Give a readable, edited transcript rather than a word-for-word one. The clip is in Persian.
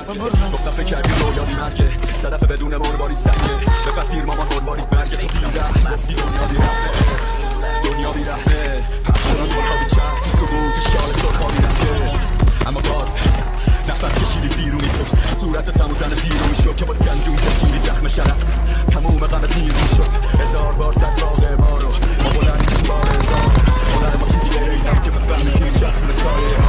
گفتم فکر کردی رویایی مرگه صدف بدون مروارید سنگه بپذیر مامان مروارید مرگه تو بیره گفتی دنیا بیرحمه دنیا بیرحمه پخش شدن گلها بیچند تو سقوط شال سرخابی رنگت اما باز نفس کشیدی بیرونی تو صورت تمو زن بیرونی شد که با دندون کشیدی زخم شرف تموم غمت نیرونی شد هزار بار زد راقه ما رو ما بلند میشیم بار هزار هنر ما چیزی غیر اینم که بفهمی که این چرخون سایه